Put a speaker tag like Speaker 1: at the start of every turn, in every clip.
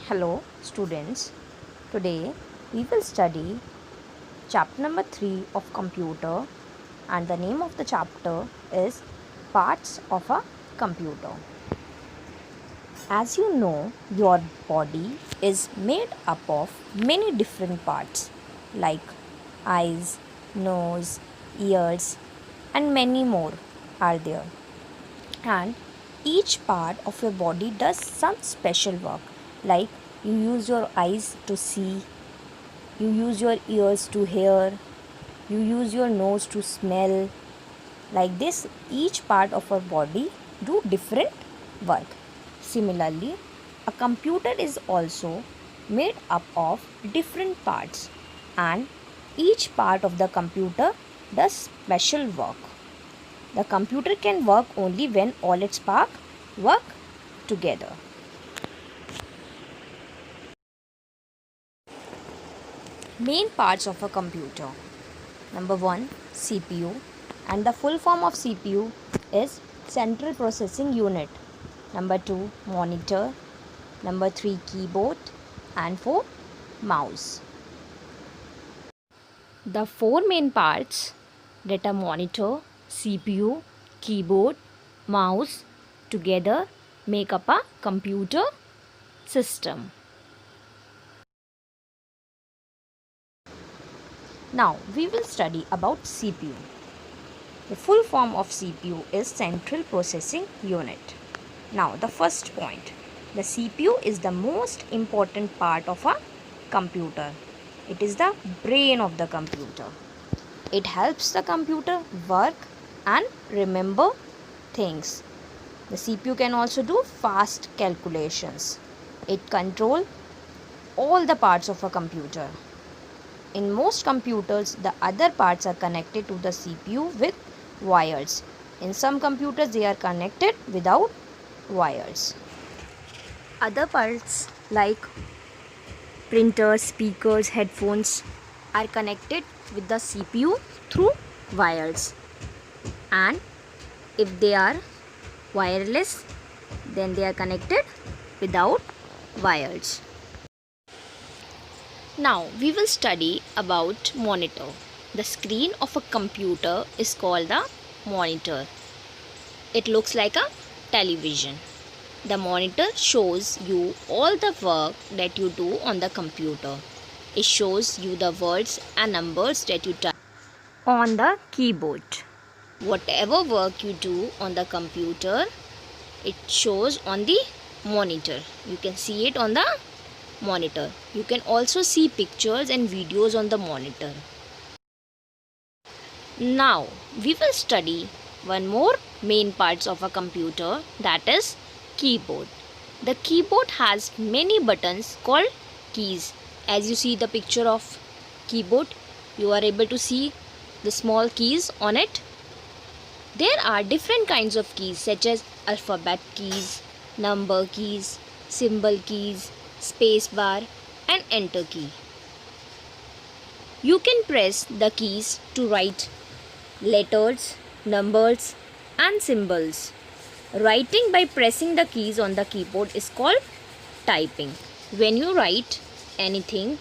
Speaker 1: Hello students, today we will study chapter number 3 of computer, and the name of the chapter is parts of a computer. As you know, your body is made up of many different parts like eyes, nose, ears and many more are there, and each part of your body does some special work, like you use your eyes to see, you use your ears to hear, you use your nose to smell. Like this, each part of our body do different work. Similarly, a computer is also made up of different parts, and each part of the computer does special work. The computer can work only when all its parts work together. Main parts of a computer. Number 1, CPU, and the full form of CPU is Central Processing Unit. Number 2, monitor. Number 3, keyboard, and 4, mouse. The four main parts that are monitor, CPU, keyboard, mouse together make up a computer system. Now we will study about CPU. The full form of CPU is Central Processing Unit. Now the first point, the CPU is the most important part of a computer. It is the brain of the computer. It helps the computer work and remember things. The CPU can also do fast calculations. It controls all the parts of a computer. In most computers, the other parts are connected to the CPU with wires. In some computers, they are connected without wires. Other parts like printers, speakers, headphones are connected with the CPU through wires. And if they are wireless, then they are connected without wires. Now we will study about monitor. The screen of a computer is called the monitor. It looks like a television. The monitor shows you all the work that you do on the computer. It shows you the words and numbers that you type on the keyboard. Whatever work you do on the computer, it shows on the monitor. You can see it on the monitor. You can also see pictures and videos on the monitor. Now we will study one more main parts of a computer, that is keyboard. The keyboard has many buttons called keys. As you see the picture of keyboard, you are able to see the small keys on it. There are different kinds of keys such as alphabet keys, number keys, symbol keys, space bar and enter key. You can press the keys to write letters, numbers and symbols. Writing by pressing the keys on the keyboard is called typing. When you write anything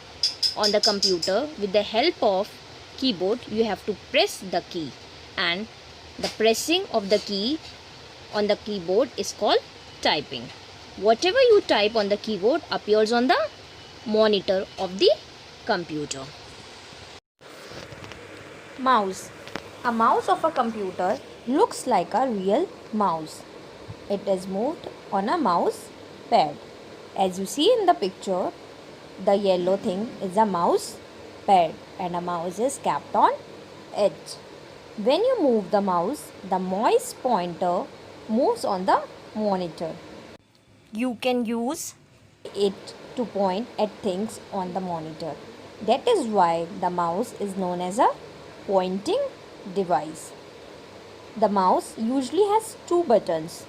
Speaker 1: on the computer with the help of keyboard, you have to press the key, and the pressing of the key on the keyboard is called typing. Whatever you type on the keyboard appears on the monitor of the computer. Mouse. A mouse of a computer looks like a real mouse. It is moved on a mouse pad. As you see in the picture, the yellow thing is a mouse pad and a mouse is kept on it. When you move the mouse pointer moves on the monitor. You can use it to point at things on the monitor. That is why the mouse is known as a pointing device. The mouse usually has two buttons,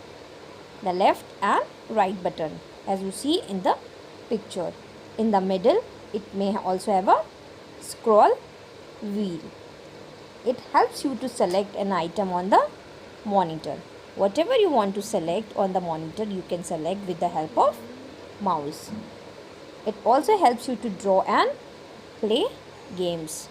Speaker 1: the left and right button, as you see in the picture. In the middle, it may also have a scroll wheel. It helps you to select an item on the monitor. Whatever you want to select on the monitor, you can select with the help of mouse. It also helps you to draw and play games.